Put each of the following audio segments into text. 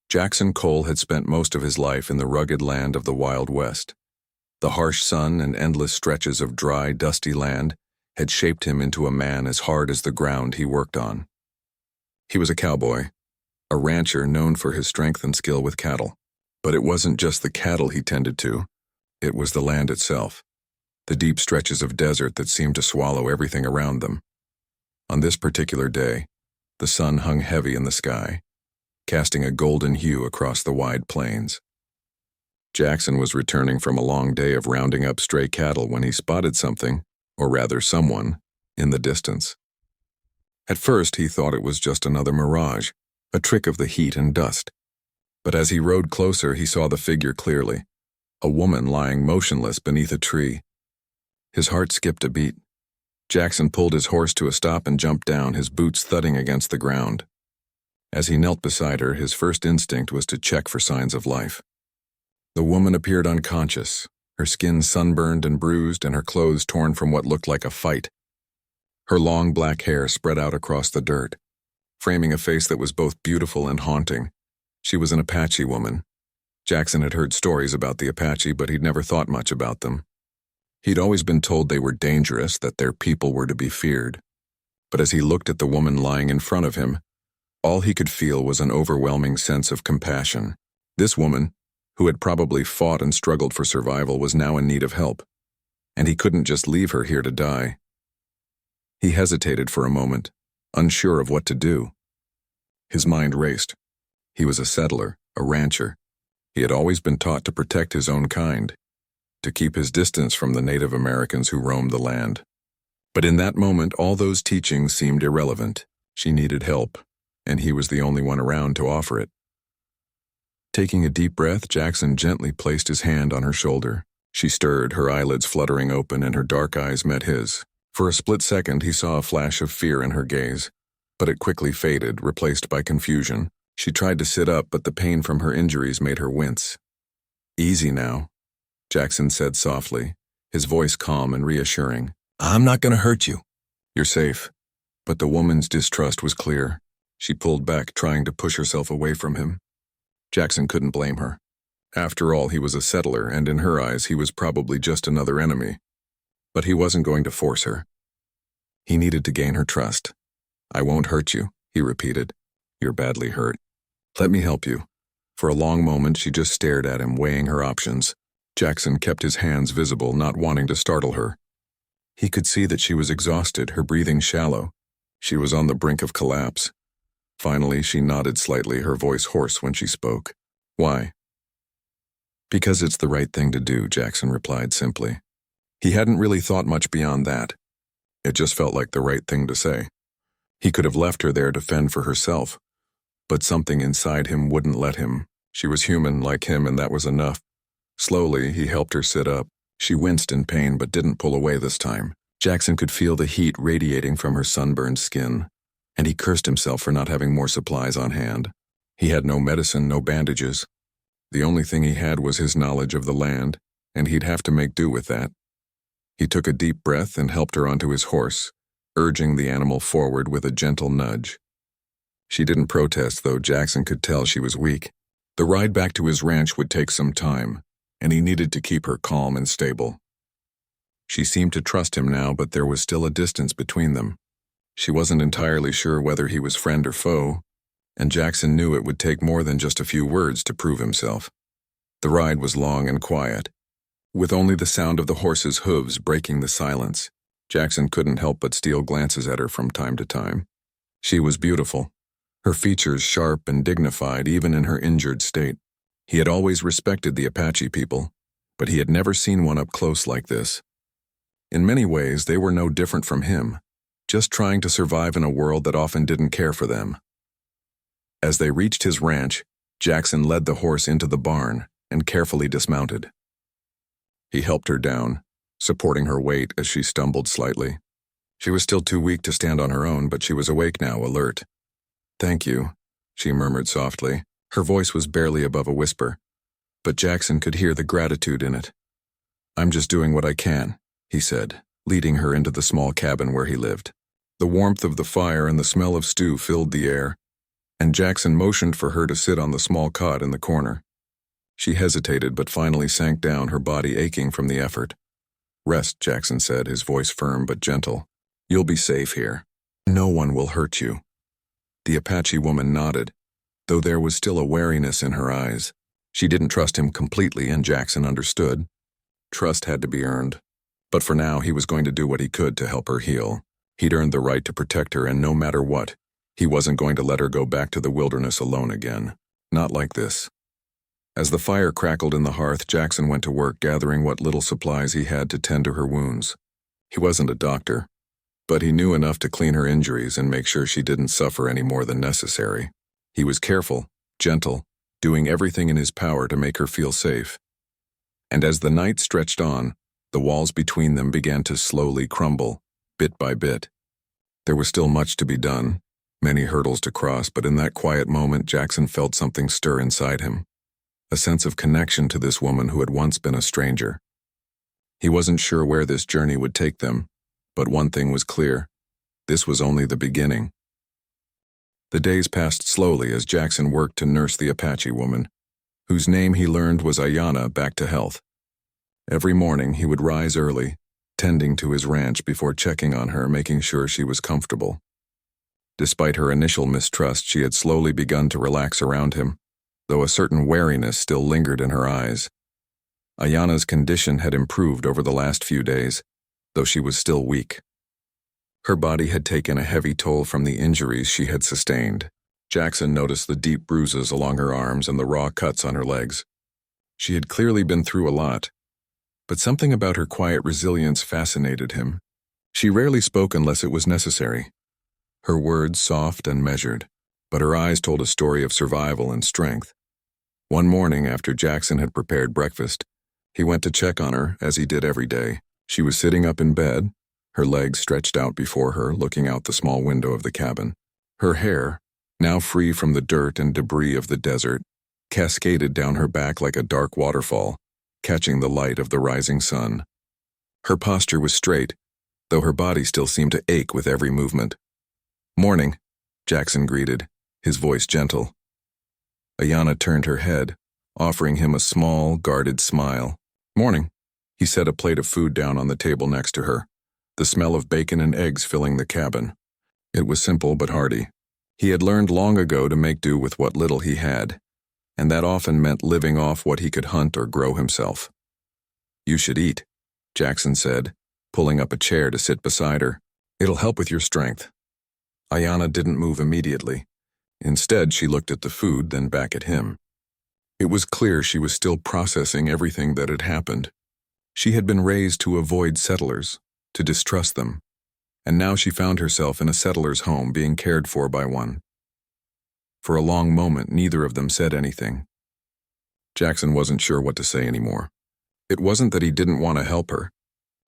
Jackson Cole had spent most of his life in the rugged land of the Wild West. The harsh sun and endless stretches of dry, dusty land had shaped him into a man as hard as the ground he worked on. He was a cowboy, a rancher known for his strength and skill with cattle. But it wasn't just the cattle he tended to, it was the land itself, the deep stretches of desert that seemed to swallow everything around them. On this particular day, the sun hung heavy in the sky, casting a golden hue across the wide plains. Jackson was returning from a long day of rounding up stray cattle when he spotted something, or rather someone, in the distance. At first, he thought it was just another mirage, a trick of the heat and dust. But as he rode closer, he saw the figure clearly, a woman lying motionless beneath a tree. His heart skipped a beat. Jackson pulled his horse to a stop and jumped down, his boots thudding against the ground. As he knelt beside her, his first instinct was to check for signs of life. The woman appeared unconscious, her skin sunburned and bruised and her clothes torn from what looked like a fight. Her long black hair spread out across the dirt, framing a face that was both beautiful and haunting. She was an Apache woman. Jackson had heard stories about the Apache, but he'd never thought much about them. He'd always been told they were dangerous, that their people were to be feared. But as he looked at the woman lying in front of him, all he could feel was an overwhelming sense of compassion. This woman, who had probably fought and struggled for survival, was now in need of help, and he couldn't just leave her here to die. He hesitated for a moment, unsure of what to do. His mind raced. He was a settler, a rancher. He had always been taught to protect his own kind, to keep his distance from the Native Americans who roamed the land. But in that moment, all those teachings seemed irrelevant. She needed help, and he was the only one around to offer it. Taking a deep breath, Jackson gently placed his hand on her shoulder. She stirred, her eyelids fluttering open, and her dark eyes met his. For a split second, he saw a flash of fear in her gaze, but it quickly faded, replaced by confusion. She tried to sit up, but the pain from her injuries made her wince. "Easy now," Jackson said softly, his voice calm and reassuring. "I'm not going to hurt you. You're safe." But the woman's distrust was clear. She pulled back, trying to push herself away from him. Jackson couldn't blame her. After all, he was a settler, and in her eyes, he was probably just another enemy. But he wasn't going to force her. He needed to gain her trust. "I won't hurt you," he repeated. "You're badly hurt. Let me help you." For a long moment, she just stared at him, weighing her options. Jackson kept his hands visible, not wanting to startle her. He could see that she was exhausted, her breathing shallow. She was on the brink of collapse. Finally, she nodded slightly, her voice hoarse when she spoke. "Why?" "Because it's the right thing to do," Jackson replied simply. He hadn't really thought much beyond that. It just felt like the right thing to say. He could have left her there to fend for herself, but something inside him wouldn't let him. She was human like him, and that was enough. Slowly, he helped her sit up. She winced in pain but didn't pull away this time. Jackson could feel the heat radiating from her sunburned skin, and he cursed himself for not having more supplies on hand. He had no medicine, no bandages. The only thing he had was his knowledge of the land, and he'd have to make do with that. He took a deep breath and helped her onto his horse, urging the animal forward with a gentle nudge. She didn't protest, though Jackson could tell she was weak. The ride back to his ranch would take some time, and he needed to keep her calm and stable. She seemed to trust him now, but there was still a distance between them. She wasn't entirely sure whether he was friend or foe, and Jackson knew it would take more than just a few words to prove himself. The ride was long and quiet, with only the sound of the horse's hooves breaking the silence. Jackson couldn't help but steal glances at her from time to time. She was beautiful, her features sharp and dignified even in her injured state. He had always respected the Apache people, but he had never seen one up close like this. In many ways, they were no different from him, just trying to survive in a world that often didn't care for them. As they reached his ranch, Jackson led the horse into the barn and carefully dismounted. He helped her down, supporting her weight as she stumbled slightly. She was still too weak to stand on her own, but she was awake now, alert. "Thank you," she murmured softly. Her voice was barely above a whisper, but Jackson could hear the gratitude in it. "I'm just doing what I can," he said, leading her into the small cabin where he lived. The warmth of the fire and the smell of stew filled the air, and Jackson motioned for her to sit on the small cot in the corner. She hesitated but finally sank down, her body aching from the effort. "Rest," Jackson said, his voice firm but gentle. "You'll be safe here. No one will hurt you." The Apache woman nodded, though there was still a wariness in her eyes. She didn't trust him completely, and Jackson understood. Trust had to be earned. But for now, he was going to do what he could to help her heal. He'd earned the right to protect her, and no matter what, he wasn't going to let her go back to the wilderness alone again. Not like this. As the fire crackled in the hearth, Jackson went to work gathering what little supplies he had to tend to her wounds. He wasn't a doctor, but he knew enough to clean her injuries and make sure she didn't suffer any more than necessary. He was careful, gentle, doing everything in his power to make her feel safe. And as the night stretched on, the walls between them began to slowly crumble, bit by bit. There was still much to be done, many hurdles to cross, but in that quiet moment, Jackson felt something stir inside him. A sense of connection to this woman who had once been a stranger. He wasn't sure where this journey would take them, but one thing was clear: this was only the beginning. The days passed slowly as Jackson worked to nurse the Apache woman, whose name he learned was Ayanna, back to health. Every morning he would rise early, tending to his ranch before checking on her, making sure she was comfortable. Despite her initial mistrust, she had slowly begun to relax around him, though a certain wariness still lingered in her eyes. Ayanna's condition had improved over the last few days, though she was still weak. Her body had taken a heavy toll from the injuries she had sustained. Jackson noticed the deep bruises along her arms and the raw cuts on her legs. She had clearly been through a lot, but something about her quiet resilience fascinated him. She rarely spoke unless it was necessary. Her words soft and measured, but her eyes told a story of survival and strength. One morning, after Jackson had prepared breakfast, he went to check on her, as he did every day. She was sitting up in bed, her legs stretched out before her, looking out the small window of the cabin. Her hair, now free from the dirt and debris of the desert, cascaded down her back like a dark waterfall, catching the light of the rising sun. Her posture was straight, though her body still seemed to ache with every movement. "Morning," Jackson greeted, his voice gentle. Ayanna turned her head, offering him a small, guarded smile. "Morning." He set a plate of food down on the table next to her, the smell of bacon and eggs filling the cabin. It was simple but hearty. He had learned long ago to make do with what little he had, and that often meant living off what he could hunt or grow himself. "You should eat," Jackson said, pulling up a chair to sit beside her. "It'll help with your strength." Ayanna didn't move immediately. Instead, she looked at the food, then back at him. It was clear she was still processing everything that had happened. She had been raised to avoid settlers, to distrust them, and now she found herself in a settler's home, being cared for by one. For a long moment, neither of them said anything. Jackson wasn't sure what to say anymore. It wasn't that he didn't want to help her.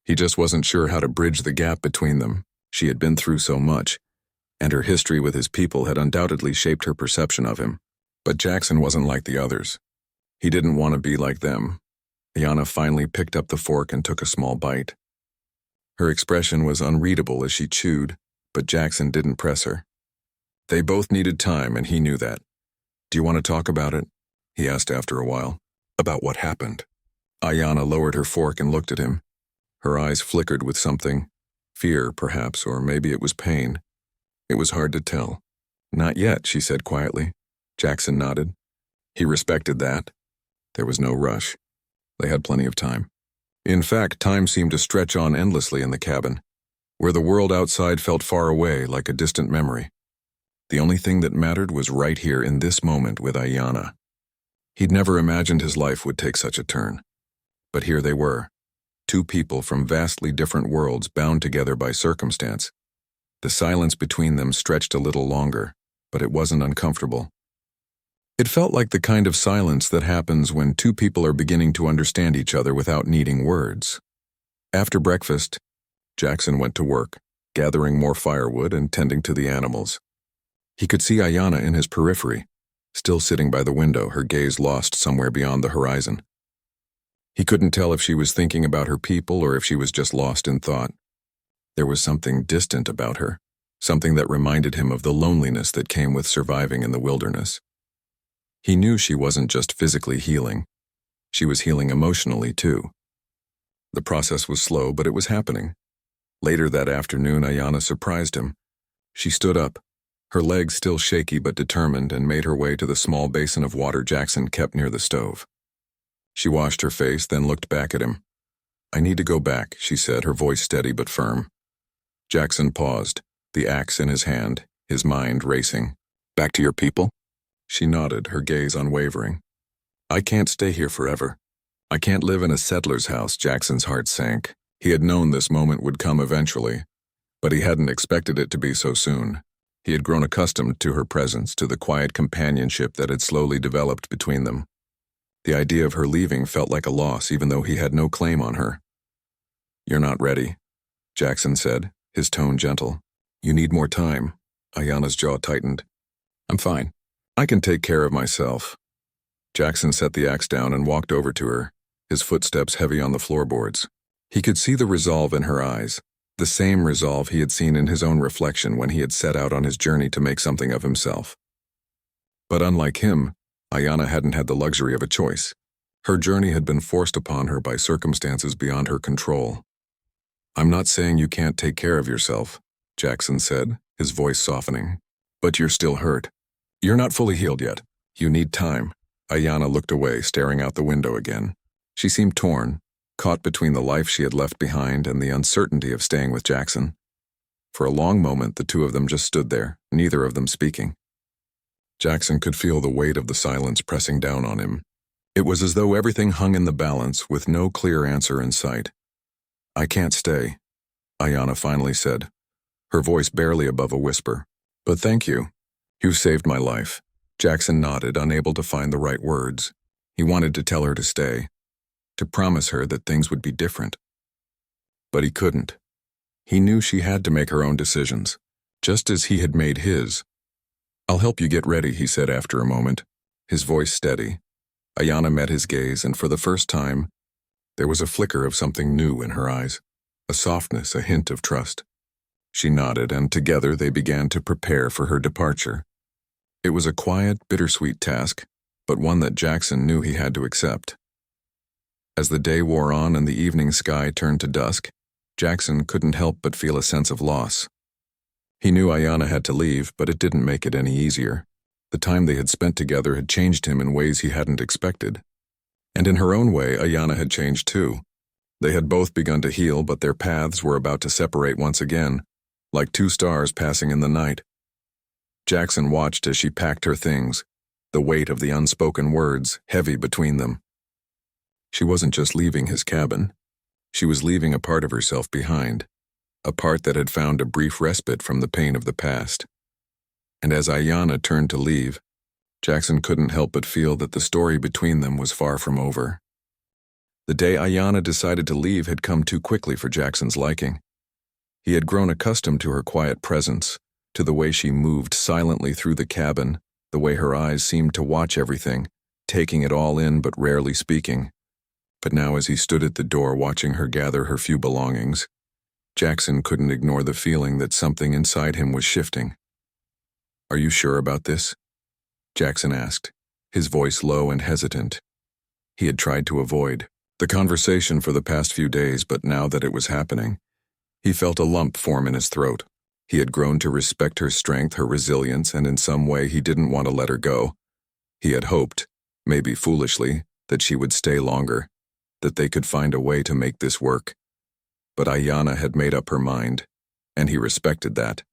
He just wasn't sure how to bridge the gap between them. She had been through so much, and her history with his people had undoubtedly shaped her perception of him. But Jackson wasn't like the others. He didn't want to be like them. Ayanna finally picked up the fork and took a small bite. Her expression was unreadable as she chewed, but Jackson didn't press her. They both needed time, and he knew that. "Do you want to talk about it?" he asked after a while. "About what happened?" Ayanna lowered her fork and looked at him. Her eyes flickered with something. Fear, perhaps, or maybe it was pain. It was hard to tell. "Not yet," she said quietly. Jackson nodded. He respected that. There was no rush. They had plenty of time. In fact, time seemed to stretch on endlessly in the cabin, where the world outside felt far away, like a distant memory. The only thing that mattered was right here in this moment with Ayanna. He'd never imagined his life would take such a turn. But here they were, two people from vastly different worlds bound together by circumstance. The silence between them stretched a little longer, but it wasn't uncomfortable. It felt like the kind of silence that happens when two people are beginning to understand each other without needing words. After breakfast, Jackson went to work, gathering more firewood and tending to the animals. He could see Ayanna in his periphery, still sitting by the window, her gaze lost somewhere beyond the horizon. He couldn't tell if she was thinking about her people or if she was just lost in thought. There was something distant about her, something that reminded him of the loneliness that came with surviving in the wilderness. He knew she wasn't just physically healing. She was healing emotionally, too. The process was slow, but it was happening. Later that afternoon, Ayanna surprised him. She stood up, her legs still shaky but determined, and made her way to the small basin of water Jackson kept near the stove. She washed her face, then looked back at him. "I need to go back," she said, her voice steady but firm. Jackson paused, the axe in his hand, his mind racing. "Back to your people?" She nodded, her gaze unwavering. "I can't stay here forever. I can't live in a settler's house." Jackson's heart sank. He had known this moment would come eventually, but he hadn't expected it to be so soon. He had grown accustomed to her presence, to the quiet companionship that had slowly developed between them. The idea of her leaving felt like a loss, even though he had no claim on her. "You're not ready," Jackson said, his tone gentle. "You need more time." Ayanna's jaw tightened. "I'm fine. I can take care of myself." Jackson set the axe down and walked over to her, his footsteps heavy on the floorboards. He could see the resolve in her eyes, the same resolve he had seen in his own reflection when he had set out on his journey to make something of himself. But unlike him, Ayanna hadn't had the luxury of a choice. Her journey had been forced upon her by circumstances beyond her control. "I'm not saying you can't take care of yourself," Jackson said, his voice softening. "But you're still hurt. You're not fully healed yet. You need time." Ayanna looked away, staring out the window again. She seemed torn, caught between the life she had left behind and the uncertainty of staying with Jackson. For a long moment, the two of them just stood there, neither of them speaking. Jackson could feel the weight of the silence pressing down on him. It was as though everything hung in the balance with no clear answer in sight. "I can't stay," Ayanna finally said, her voice barely above a whisper. "But thank you. You saved my life." Jackson nodded, unable to find the right words. He wanted to tell her to stay, to promise her that things would be different. But he couldn't. He knew she had to make her own decisions, just as he had made his. "I'll help you get ready," he said after a moment, his voice steady. Ayanna met his gaze, and for the first time, there was a flicker of something new in her eyes, a softness, a hint of trust. She nodded, and together they began to prepare for her departure. It was a quiet, bittersweet task, but one that Jackson knew he had to accept. As the day wore on and the evening sky turned to dusk, Jackson couldn't help but feel a sense of loss. He knew Ayanna had to leave, but it didn't make it any easier. The time they had spent together had changed him in ways he hadn't expected. And in her own way, Ayanna had changed too. They had both begun to heal, but their paths were about to separate once again, like two stars passing in the night. Jackson watched as she packed her things, the weight of the unspoken words heavy between them. She wasn't just leaving his cabin. She was leaving a part of herself behind, a part that had found a brief respite from the pain of the past. And as Ayanna turned to leave, Jackson couldn't help but feel that the story between them was far from over. The day Ayanna decided to leave had come too quickly for Jackson's liking. He had grown accustomed to her quiet presence, to the way she moved silently through the cabin, the way her eyes seemed to watch everything, taking it all in but rarely speaking. But now as he stood at the door watching her gather her few belongings, Jackson couldn't ignore the feeling that something inside him was shifting. "Are you sure about this?" Jackson asked, his voice low and hesitant. He had tried to avoid the conversation for the past few days, but now that it was happening, he felt a lump form in his throat. He had grown to respect her strength, her resilience, and in some way he didn't want to let her go. He had hoped, maybe foolishly, that she would stay longer, that they could find a way to make this work. But Ayanna had made up her mind, and he respected that.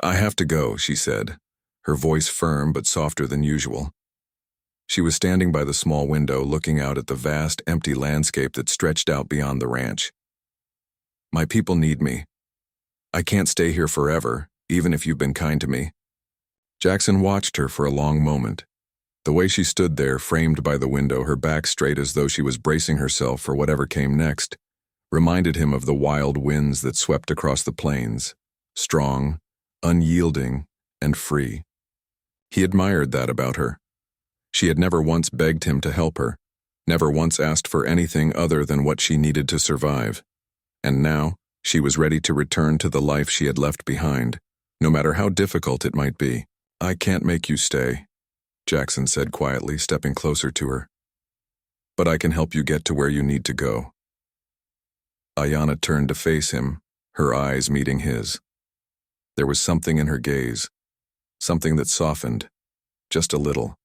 "I have to go," she said, her voice firm but softer than usual. She was standing by the small window looking out at the vast, empty landscape that stretched out beyond the ranch. "My people need me. I can't stay here forever, even if you've been kind to me." Jackson watched her for a long moment. The way she stood there, framed by the window, her back straight as though she was bracing herself for whatever came next, reminded him of the wild winds that swept across the plains, strong, unyielding, and free. He admired that about her. She had never once begged him to help her, never once asked for anything other than what she needed to survive. And now, She was ready to return to the life she had left behind, no matter how difficult it might be. "I can't make you stay," Jackson said quietly, stepping closer to her. "But I can help you get to where you need to go." Ayanna turned to face him, her eyes meeting his. There was something in her gaze, something that softened, just a little.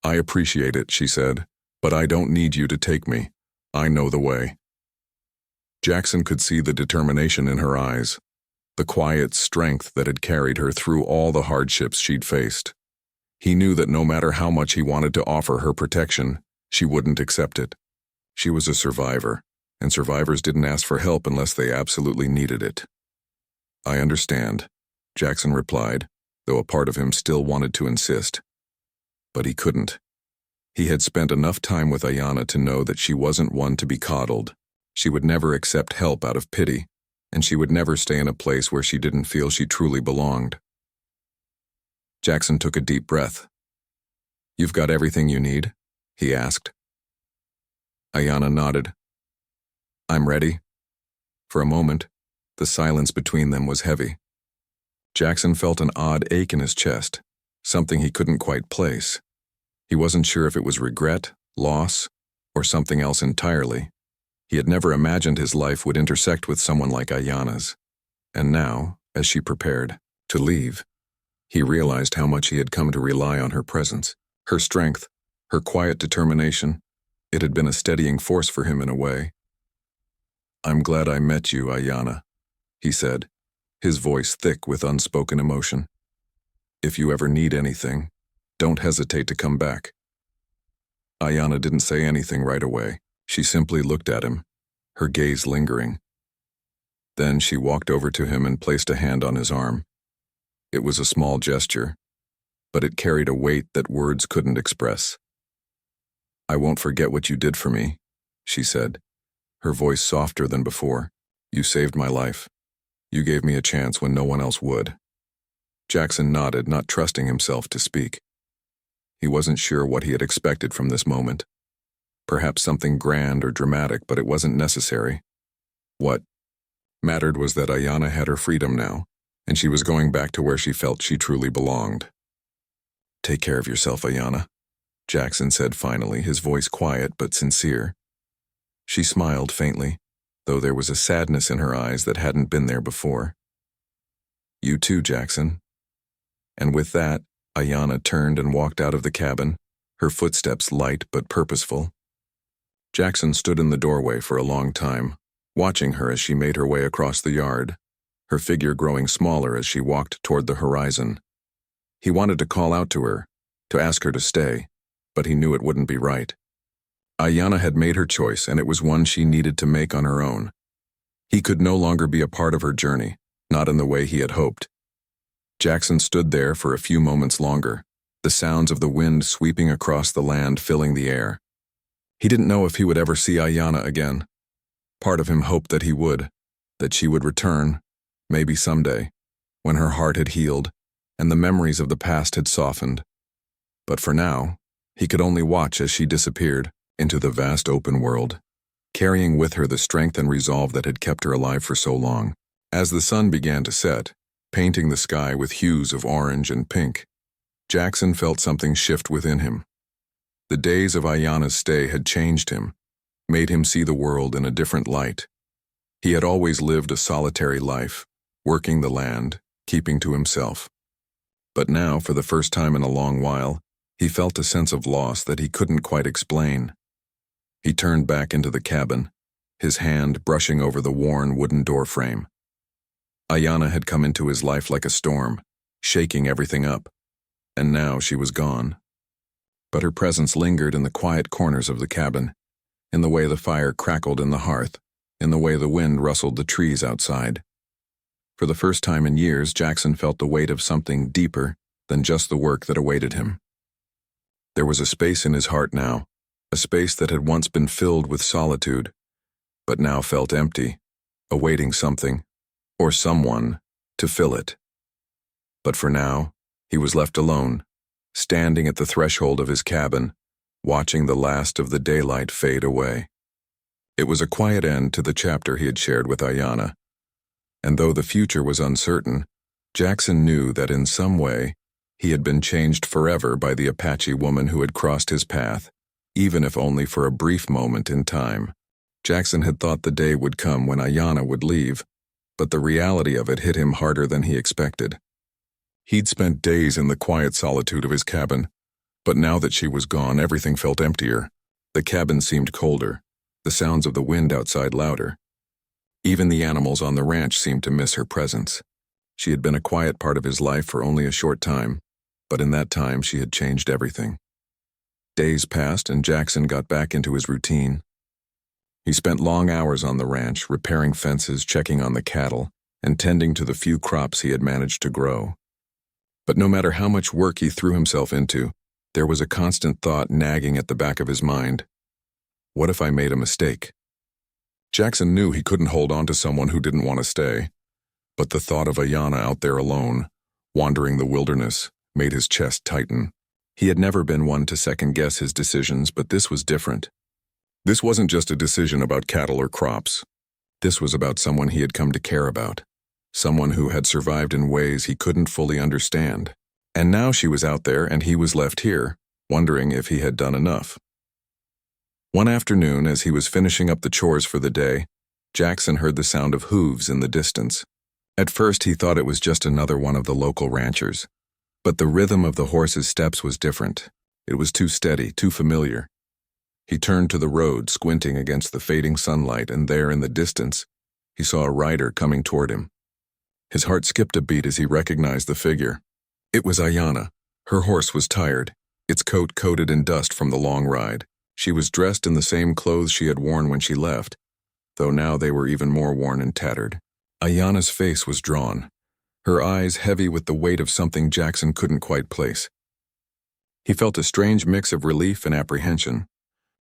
"I appreciate it," she said, "but I don't need you to take me. I know the way." Jackson could see the determination in her eyes, the quiet strength that had carried her through all the hardships she'd faced. He knew that no matter how much he wanted to offer her protection, she wouldn't accept it. She was a survivor, and survivors didn't ask for help unless they absolutely needed it. "I understand," Jackson replied, though a part of him still wanted to insist. But he couldn't. He had spent enough time with Ayanna to know that she wasn't one to be coddled. She would never accept help out of pity, and she would never stay in a place where she didn't feel she truly belonged. Jackson took a deep breath. "You've got everything you need?" he asked. Ayanna nodded. "I'm ready." For a moment, the silence between them was heavy. Jackson felt an odd ache in his chest, something he couldn't quite place. He wasn't sure if it was regret, loss, or something else entirely. He had never imagined his life would intersect with someone like Ayanna's. And now, as she prepared to leave, he realized how much he had come to rely on her presence, her strength, her quiet determination. It had been a steadying force for him in a way. "I'm glad I met you, Ayanna," he said, his voice thick with unspoken emotion. "If you ever need anything, don't hesitate to come back." Ayanna didn't say anything right away. She simply looked at him, her gaze lingering. Then she walked over to him and placed a hand on his arm. It was a small gesture, but it carried a weight that words couldn't express. "I won't forget what you did for me," she said, her voice softer than before. "You saved my life. You gave me a chance when no one else would." Jackson nodded, not trusting himself to speak. He wasn't sure what he had expected from this moment. Perhaps something grand or dramatic, but it wasn't necessary. What mattered was that Ayanna had her freedom now, and she was going back to where she felt she truly belonged. "Take care of yourself, Ayanna," Jackson said finally, his voice quiet but sincere. She smiled faintly, though there was a sadness in her eyes that hadn't been there before. "You too, Jackson." And with that, Ayanna turned and walked out of the cabin, her footsteps light but purposeful. Jackson stood in the doorway for a long time, watching her as she made her way across the yard, her figure growing smaller as she walked toward the horizon. He wanted to call out to her, to ask her to stay, but he knew it wouldn't be right. Ayanna had made her choice, and it was one she needed to make on her own. He could no longer be a part of her journey, not in the way he had hoped. Jackson stood there for a few moments longer, the sounds of the wind sweeping across the land filling the air. He didn't know if he would ever see Ayanna again. Part of him hoped that he would, that she would return, maybe someday, when her heart had healed and the memories of the past had softened. But for now, he could only watch as she disappeared into the vast open world, carrying with her the strength and resolve that had kept her alive for so long. As the sun began to set, painting the sky with hues of orange and pink, Jackson felt something shift within him. The days of Ayanna's stay had changed him, made him see the world in a different light. He had always lived a solitary life, working the land, keeping to himself. But now, for the first time in a long while, he felt a sense of loss that he couldn't quite explain. He turned back into the cabin, his hand brushing over the worn wooden door frame. Ayanna had come into his life like a storm, shaking everything up, and now she was gone. But her presence lingered in the quiet corners of the cabin, in the way the fire crackled in the hearth, in the way the wind rustled the trees outside. For the first time in years, Jackson felt the weight of something deeper than just the work that awaited him. There was a space in his heart now, a space that had once been filled with solitude, but now felt empty, awaiting something, or someone, to fill it. But for now, he was left alone, standing at the threshold of his cabin, watching the last of the daylight fade away. It was a quiet end to the chapter he had shared with Ayanna, and though the future was uncertain, Jackson knew that in some way, he had been changed forever by the Apache woman who had crossed his path, even if only for a brief moment in time. Jackson had thought the day would come when Ayanna would leave, but the reality of it hit him harder than he expected. He'd spent days in the quiet solitude of his cabin, but now that she was gone, everything felt emptier. The cabin seemed colder, the sounds of the wind outside louder. Even the animals on the ranch seemed to miss her presence. She had been a quiet part of his life for only a short time, but in that time she had changed everything. Days passed and Jackson got back into his routine. He spent long hours on the ranch, repairing fences, checking on the cattle, and tending to the few crops he had managed to grow. But no matter how much work he threw himself into, there was a constant thought nagging at the back of his mind. What if I made a mistake? Jackson knew he couldn't hold on to someone who didn't want to stay, but the thought of Ayanna out there alone, wandering the wilderness, made his chest tighten. He had never been one to second-guess his decisions, but this was different. This wasn't just a decision about cattle or crops. This was about someone he had come to care about, someone who had survived in ways he couldn't fully understand. And now she was out there and he was left here, wondering if he had done enough. One afternoon, as he was finishing up the chores for the day, Jackson heard the sound of hooves in the distance. At first he thought it was just another one of the local ranchers. But the rhythm of the horse's steps was different. It was too steady, too familiar. He turned to the road, squinting against the fading sunlight, and there in the distance, he saw a rider coming toward him. His heart skipped a beat as he recognized the figure. It was Ayanna. Her horse was tired, its coat coated in dust from the long ride. She was dressed in the same clothes she had worn when she left, though now they were even more worn and tattered. Ayanna's face was drawn, her eyes heavy with the weight of something Jackson couldn't quite place. He felt a strange mix of relief and apprehension.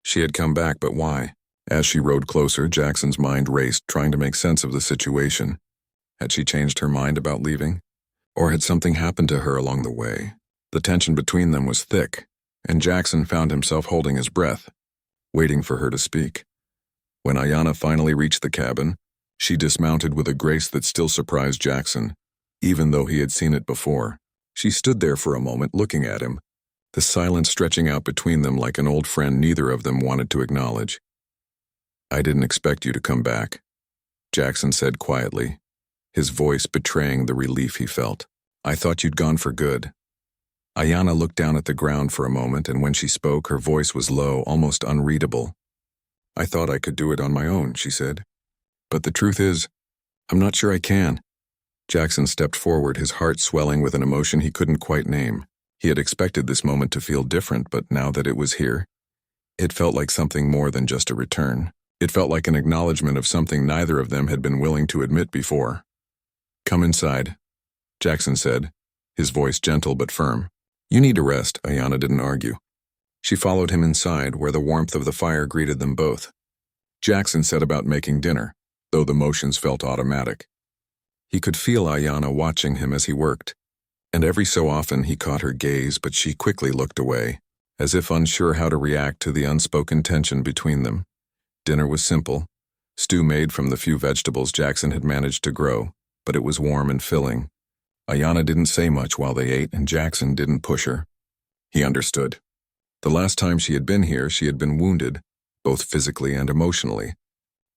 She had come back, but why? As she rode closer, Jackson's mind raced, trying to make sense of the situation. Had she changed her mind about leaving? Or had something happened to her along the way? The tension between them was thick, and Jackson found himself holding his breath, waiting for her to speak. When Ayanna finally reached the cabin, she dismounted with a grace that still surprised Jackson, even though he had seen it before. She stood there for a moment looking at him, the silence stretching out between them like an old friend neither of them wanted to acknowledge. "I didn't expect you to come back," Jackson said quietly, his voice betraying the relief he felt. "I thought you'd gone for good." Ayanna looked down at the ground for a moment, and when she spoke, her voice was low, almost unreadable. "I thought I could do it on my own," she said. "But the truth is, I'm not sure I can." Jackson stepped forward, his heart swelling with an emotion he couldn't quite name. He had expected this moment to feel different, but now that it was here, it felt like something more than just a return. It felt like an acknowledgement of something neither of them had been willing to admit before. "Come inside," Jackson said, his voice gentle but firm. "You need a rest," Ayanna didn't argue. She followed him inside, where the warmth of the fire greeted them both. Jackson set about making dinner, though the motions felt automatic. He could feel Ayanna watching him as he worked, and every so often he caught her gaze, but she quickly looked away, as if unsure how to react to the unspoken tension between them. Dinner was simple, stew made from the few vegetables Jackson had managed to grow, but it was warm and filling. Ayanna didn't say much while they ate, and Jackson didn't push her. He understood. The last time she had been here, she had been wounded, both physically and emotionally.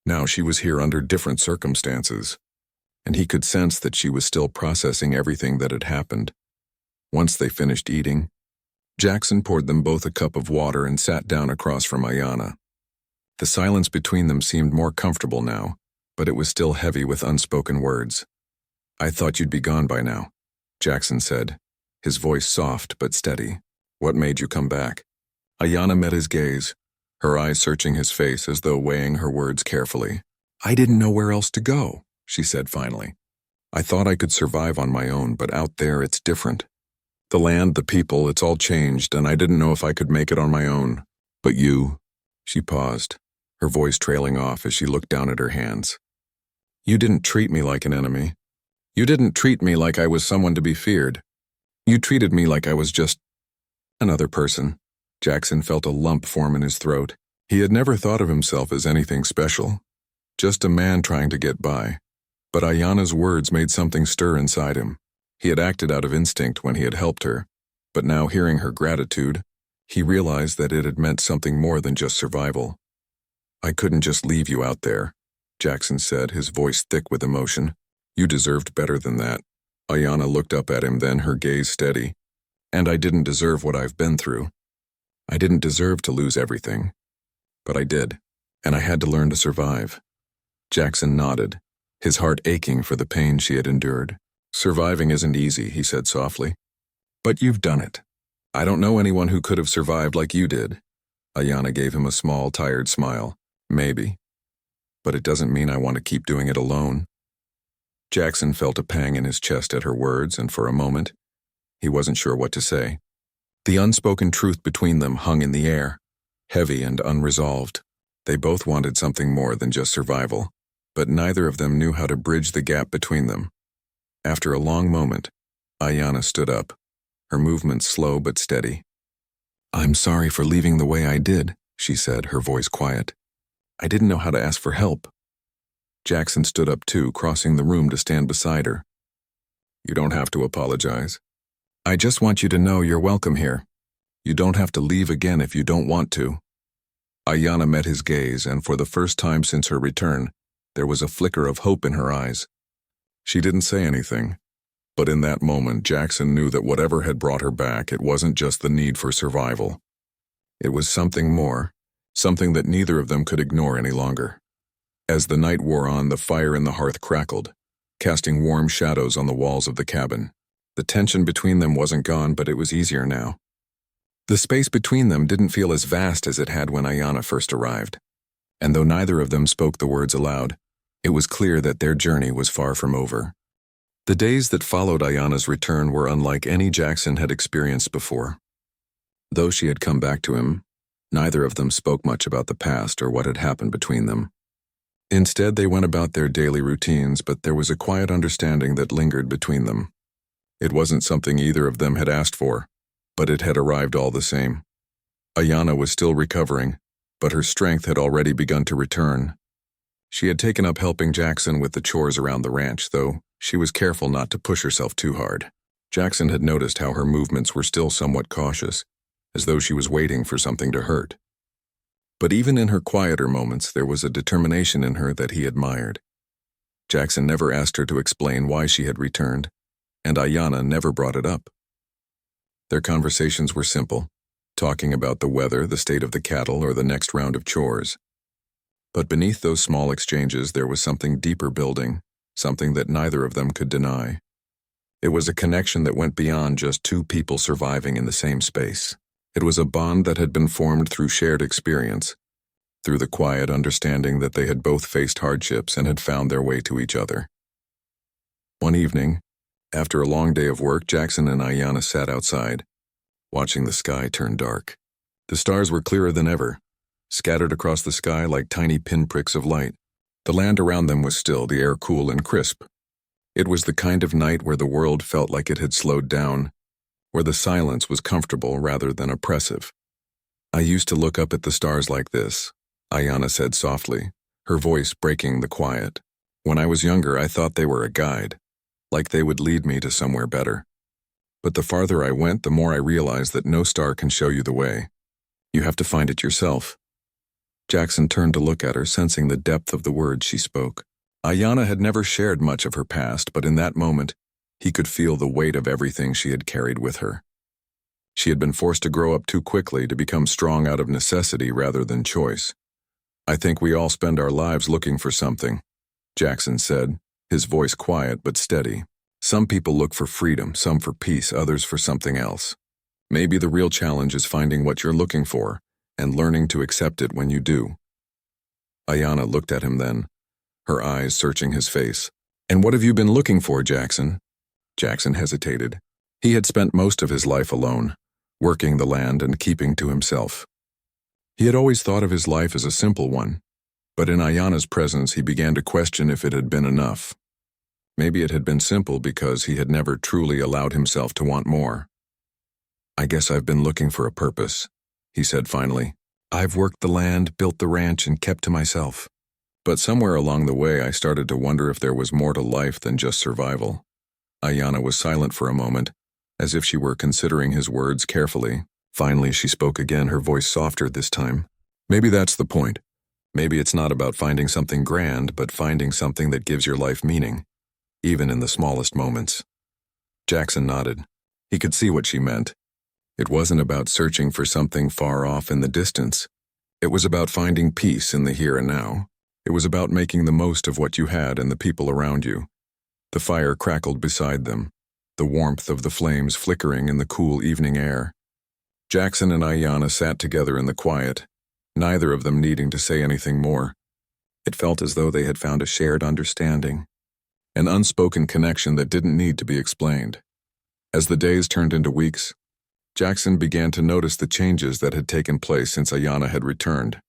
Now she was here under different circumstances, and he could sense that she was still processing everything that had happened. Once they finished eating, Jackson poured them both a cup of water and sat down across from Ayanna. The silence between them seemed more comfortable now, but it was still heavy with unspoken words. "I thought you'd be gone by now," Jackson said, his voice soft but steady. "What made you come back?" Ayanna met his gaze, her eyes searching his face as though weighing her words carefully. "I didn't know where else to go," she said finally. "I thought I could survive on my own, but out there it's different. The land, the people, it's all changed, and I didn't know if I could make it on my own. But you..." She paused, her voice trailing off as she looked down at her hands. "You didn't treat me like an enemy. You didn't treat me like I was someone to be feared. You treated me like I was just another person." Jackson felt a lump form in his throat. He had never thought of himself as anything special, just a man trying to get by. But Ayana's words made something stir inside him. He had acted out of instinct when he had helped her, but now hearing her gratitude, he realized that it had meant something more than just survival. "I couldn't just leave you out there," Jackson said, his voice thick with emotion. "You deserved better than that." Ayana looked up at him, then her gaze steady. "And I didn't deserve what I've been through. I didn't deserve to lose everything. But I did, and I had to learn to survive." Jackson nodded, his heart aching for the pain she had endured. "Surviving isn't easy," he said softly. "But you've done it. I don't know anyone who could have survived like you did." Ayana gave him a small, tired smile. "Maybe. But it doesn't mean I want to keep doing it alone." Jackson felt a pang in his chest at her words, and for a moment, he wasn't sure what to say. The unspoken truth between them hung in the air, heavy and unresolved. They both wanted something more than just survival, but neither of them knew how to bridge the gap between them. After a long moment, Ayana stood up, her movements slow but steady. "I'm sorry for leaving the way I did," she said, her voice quiet. "I didn't know how to ask for help." Jackson stood up too, crossing the room to stand beside her. "You don't have to apologize. I just want you to know you're welcome here. You don't have to leave again if you don't want to." Ayana met his gaze, and for the first time since her return, there was a flicker of hope in her eyes. She didn't say anything, but in that moment Jackson knew that whatever had brought her back, it wasn't just the need for survival. It was something more, something that neither of them could ignore any longer. As the night wore on, the fire in the hearth crackled, casting warm shadows on the walls of the cabin. The tension between them wasn't gone, but it was easier now. The space between them didn't feel as vast as it had when Ayana first arrived. And though neither of them spoke the words aloud, it was clear that their journey was far from over. The days that followed Ayana's return were unlike any Jackson had experienced before. Though she had come back to him, neither of them spoke much about the past or what had happened between them. Instead, they went about their daily routines, but there was a quiet understanding that lingered between them. It wasn't something either of them had asked for, but it had arrived all the same. Ayana was still recovering, but her strength had already begun to return. She had taken up helping Jackson with the chores around the ranch, though she was careful not to push herself too hard. Jackson had noticed how her movements were still somewhat cautious, as though she was waiting for something to hurt. But even in her quieter moments, there was a determination in her that he admired. Jackson never asked her to explain why she had returned, and Ayana never brought it up. Their conversations were simple, talking about the weather, the state of the cattle, or the next round of chores. But beneath those small exchanges, there was something deeper building, something that neither of them could deny. It was a connection that went beyond just two people surviving in the same space. It was a bond that had been formed through shared experience, through the quiet understanding that they had both faced hardships and had found their way to each other. One evening, after a long day of work, Jackson and Ayana sat outside, watching the sky turn dark. The stars were clearer than ever, scattered across the sky like tiny pinpricks of light. The land around them was still, the air cool and crisp. It was the kind of night where the world felt like it had slowed down, where the silence was comfortable rather than oppressive. "I used to look up at the stars like this," Ayana said softly, her voice breaking the quiet. "When I was younger, I thought they were a guide, like they would lead me to somewhere better. But the farther I went, the more I realized that no star can show you the way. You have to find it yourself." Jackson turned to look at her, sensing the depth of the words she spoke. Ayana had never shared much of her past, but in that moment, he could feel the weight of everything she had carried with her. She had been forced to grow up too quickly, to become strong out of necessity rather than choice. "I think we all spend our lives looking for something," Jackson said, his voice quiet but steady. "Some people look for freedom, some for peace, others for something else. Maybe the real challenge is finding what you're looking for and learning to accept it when you do." Ayana looked at him then, her eyes searching his face. "And what have you been looking for, Jackson?" Jackson hesitated. He had spent most of his life alone, working the land and keeping to himself. He had always thought of his life as a simple one, but in Ayana's presence he began to question if it had been enough. Maybe it had been simple because he had never truly allowed himself to want more. "I guess I've been looking for a purpose," he said finally. I've worked the land, built the ranch, and kept to myself. But somewhere along the way, I started to wonder if there was more to life than just survival. Ayanna was silent for a moment, as if she were considering his words carefully. Finally, she spoke again, her voice softer this time. Maybe that's the point. Maybe it's not about finding something grand, but finding something that gives your life meaning, even in the smallest moments. Jackson nodded. He could see what she meant. It wasn't about searching for something far off in the distance. It was about finding peace in the here and now. It was about making the most of what you had and the people around you. The fire crackled beside them, the warmth of the flames flickering in the cool evening air. Jackson and Ayanna sat together in the quiet, neither of them needing to say anything more. It felt as though they had found a shared understanding, an unspoken connection that didn't need to be explained. As the days turned into weeks, Jackson began to notice the changes that had taken place since Ayanna had returned.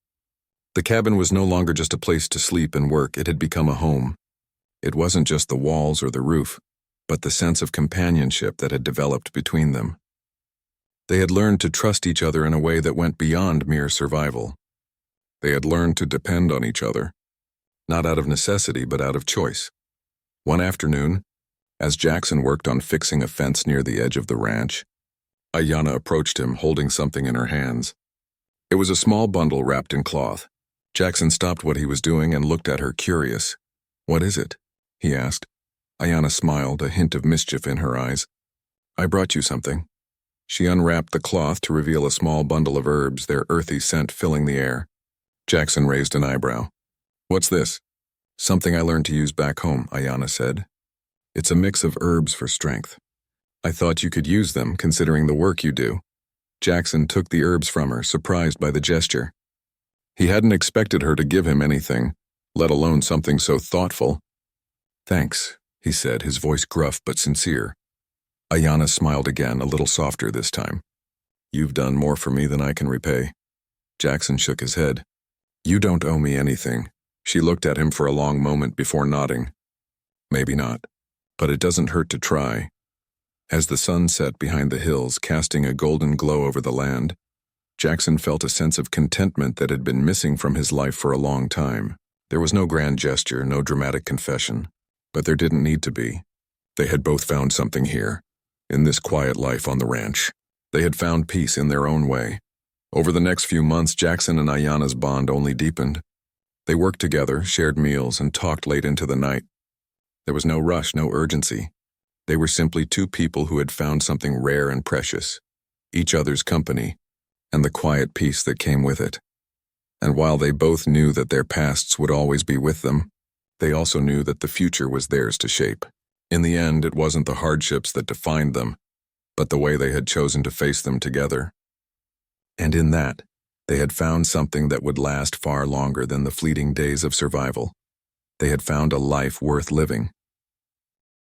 The cabin was no longer just a place to sleep and work, it had become a home. It wasn't just the walls or the roof, but the sense of companionship that had developed between them. They had learned to trust each other in a way that went beyond mere survival. They had learned to depend on each other, not out of necessity but out of choice. One afternoon, as Jackson worked on fixing a fence near the edge of the ranch, Ayanna approached him, holding something in her hands. It was a small bundle wrapped in cloth. Jackson stopped what he was doing and looked at her, curious. "What is it?" he asked. Ayanna smiled, a hint of mischief in her eyes. "I brought you something." She unwrapped the cloth to reveal a small bundle of herbs, their earthy scent filling the air. Jackson raised an eyebrow. "What's this?" "Something I learned to use back home," Ayanna said. "It's a mix of herbs for strength. I thought you could use them, considering the work you do." Jackson took the herbs from her, surprised by the gesture. He hadn't expected her to give him anything, let alone something so thoughtful. "Thanks," he said, his voice gruff but sincere. Ayanna smiled again, a little softer this time. "You've done more for me than I can repay." Jackson shook his head. "You don't owe me anything." She looked at him for a long moment before nodding. "Maybe not, but it doesn't hurt to try." As the sun set behind the hills, casting a golden glow over the land, Jackson felt a sense of contentment that had been missing from his life for a long time. There was no grand gesture, no dramatic confession, but there didn't need to be. They had both found something here, in this quiet life on the ranch. They had found peace in their own way. Over the next few months, Jackson and Ayanna's bond only deepened. They worked together, shared meals, and talked late into the night. There was no rush, no urgency. They were simply two people who had found something rare and precious, each other's company, and the quiet peace that came with it. And while they both knew that their pasts would always be with them, they also knew that the future was theirs to shape. In the end, it wasn't the hardships that defined them, but the way they had chosen to face them together. And in that, they had found something that would last far longer than the fleeting days of survival. They had found a life worth living.